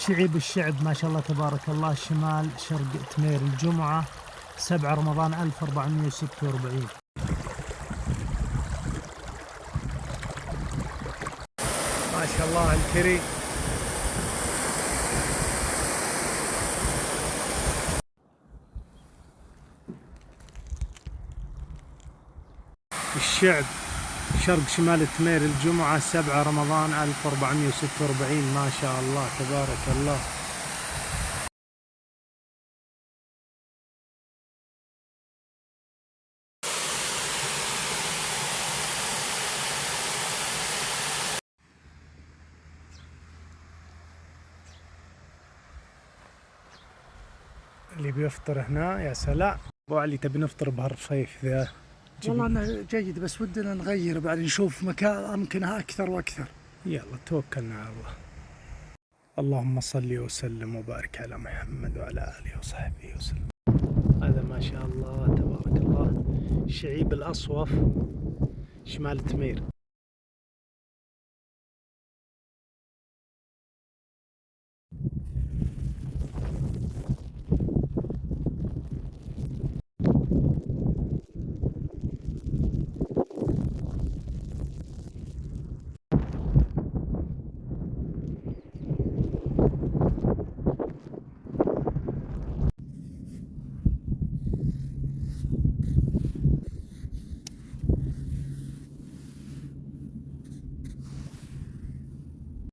شعيب الشعب ما شاء الله تبارك الله، شمال شرق تمير، الجمعة 7 رمضان 1446. ما شاء الله الكري. الشعب شرق شمال تمير، الجمعة 7 رمضان 1446. ما شاء الله تبارك الله. اللي بيفطر هنا يا سلام. ابو علي تبي نفطر بهالرفيف ذا؟ والله انه جيد، بس ودنا نغير بعد، نشوف مكان امكنها اكثر واكثر. يلا توكلنا على الله. اللهم صل وسلم وبارك على محمد وعلى اله وصحبه وسلم. هذا ما شاء الله تبارك الله شعيب الاصوف شمال تمير.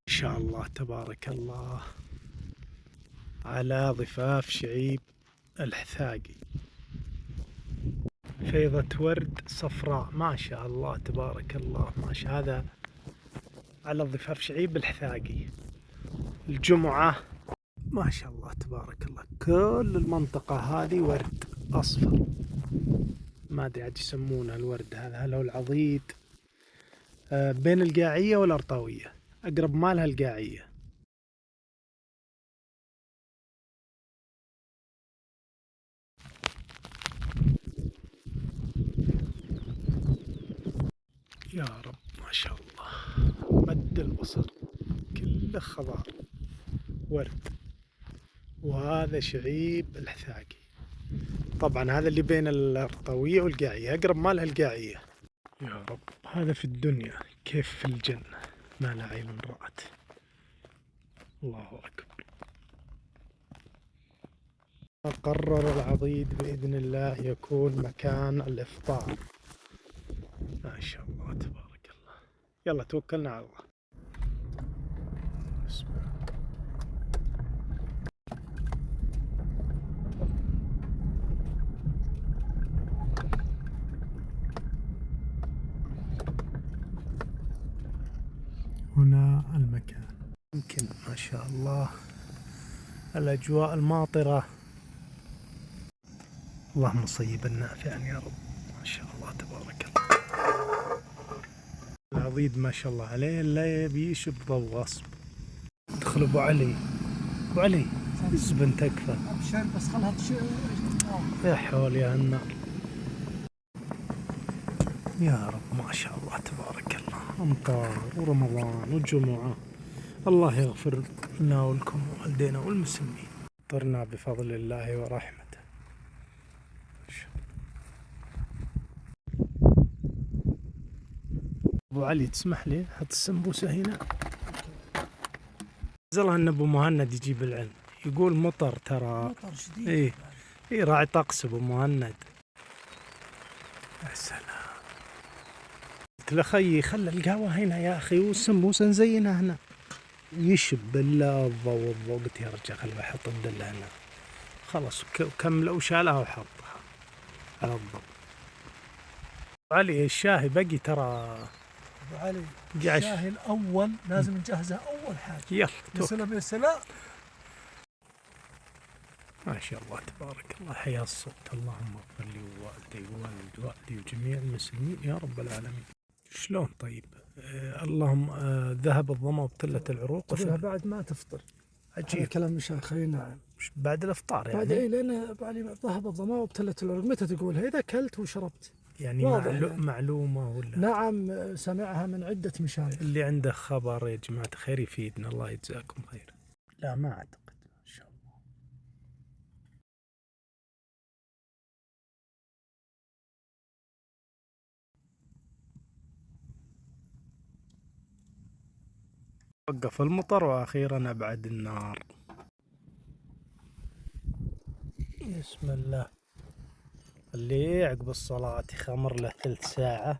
إن شاء الله تبارك الله على ضفاف شعيب الحثاقي، فيضة ورد صفراء ما شاء الله تبارك الله. ما شاء هذا على ضفاف شعيب الحثاقي، الجمعة ما شاء الله تبارك الله. كل المنطقة هذه ورد أصفر، ما أدري عاد يسمونه الورد هذا، هل هو العضيد؟ بين القاعية والأرطاوية، أقرب مالها القاعية. يا رب ما شاء الله، مد البصر كله خضار ورد. وهذا شعيب الحثاقي، طبعا هذا اللي بين الأرطاوية والقاعية، أقرب مالها القاعية. يا رب هذا في الدنيا كيف في الجنة ما لا عين رأت. الله أكبر. قرر العضيد بإذن الله يكون مكان الإفطار. ما شاء الله تبارك الله. يلا توكلنا على الله. بسم الله. هنا المكان، يمكن ما شاء الله الأجواء الماطرة. اللهم صيبا نافعا يا رب. ما شاء الله تبارك الله. العضيد ما شاء الله عليه لا يبي يشب ضوء غصب. ادخل ابو علي، ابو علي الزبن تكفى. ابشر بس خلها تشيل. يا حول يا النار. يا رب ما شاء الله تبارك الله، امطار ورمضان وجمعة. الله يغفر لنا ولكم ووالدينا والمسلمين. طرنا بفضل الله ورحمته. ابو علي تسمح لي حط السمبوسه هنا. نزلها ان ابو مهند يجيب العلم، يقول مطر ترى. مطر شديد. ايه راعي طقس ابو مهند. يا سلام. قلت له خيي خلى القهوه هنا يا اخي والسمبوسه نزينها هنا. يشب بالله الضوء. قلت يا رجال خليه احط الدله هنا. خلاص كملوا وشالها وحطها على الضوء. علي الشاهي بقي ترى. ابو علي الشاهي الاول لازم نجهزه اول حاجه. يلا سلام يا سلام. ما شاء الله تبارك الله. حيا الصوت. اللهم اغفر لي ووالدي ووالدي وجميع المسلمين يا رب العالمين. شلون طيب؟ اللهم ذهب الظما وابتلت العروق. بعد ما تفطر. عجيب كلام مشايخنا بعد الافطار يعني. بعد لان ابو علي ذهب الظما وابتلت العروق. متى تقولها؟ اذا اكلت وشربت يعني. معلومة ولا؟ نعم سمعها من عدة مشايخ. اللي عنده خبر يا جماعة خير يفيدنا، الله يجزاكم خير. لا ما أعتقد إن شاء الله. وقف المطر وأخيرا أبعد النار. بسم الله. اللي عقب الصلاة يخمر له 3 ساعة.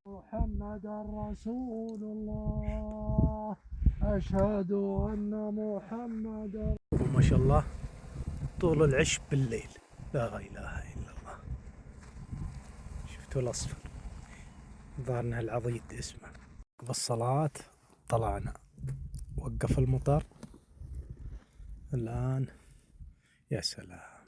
محمد رسول الله، أشهد أن محمد. وما شاء الله طول العش بالليل، لا إله إلا الله. شفتوا الأصفر؟ ظهرنا العضيد اسمه. بالصلاة طلعنا، وقف المطر. الآن يا سلام.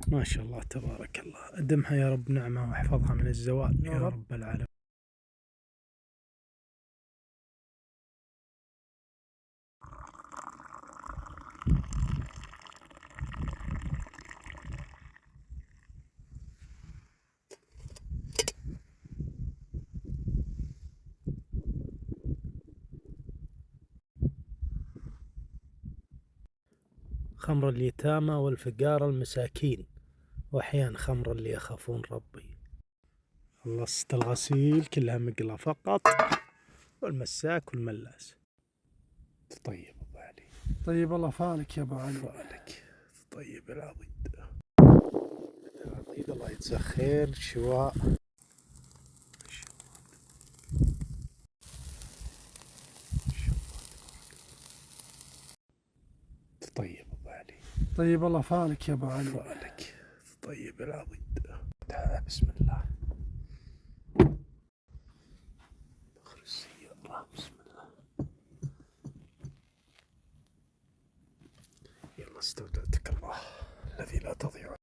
ما شاء الله تبارك الله. أدمها يا رب نعمة واحفظها من الزوال يا رب العالمين. خمر اليتامى والفقار المساكين، وأحيانا خمر اللي يخافون ربي. خلصت الغسيل كلها مقلة فقط، والمساك والملاس. طيب أبو علي. طيب الله فالك يا أبو علي. فالك. طيب العضيد. العضيد الله يجزاه خير شواء. طيب أبو علي. طيب الله فالك يا أبو علي. فالك. طيب العضيد. بسم الله. دخل السيارة. بسم الله. يلا استودعتك الله الذي لا تضيع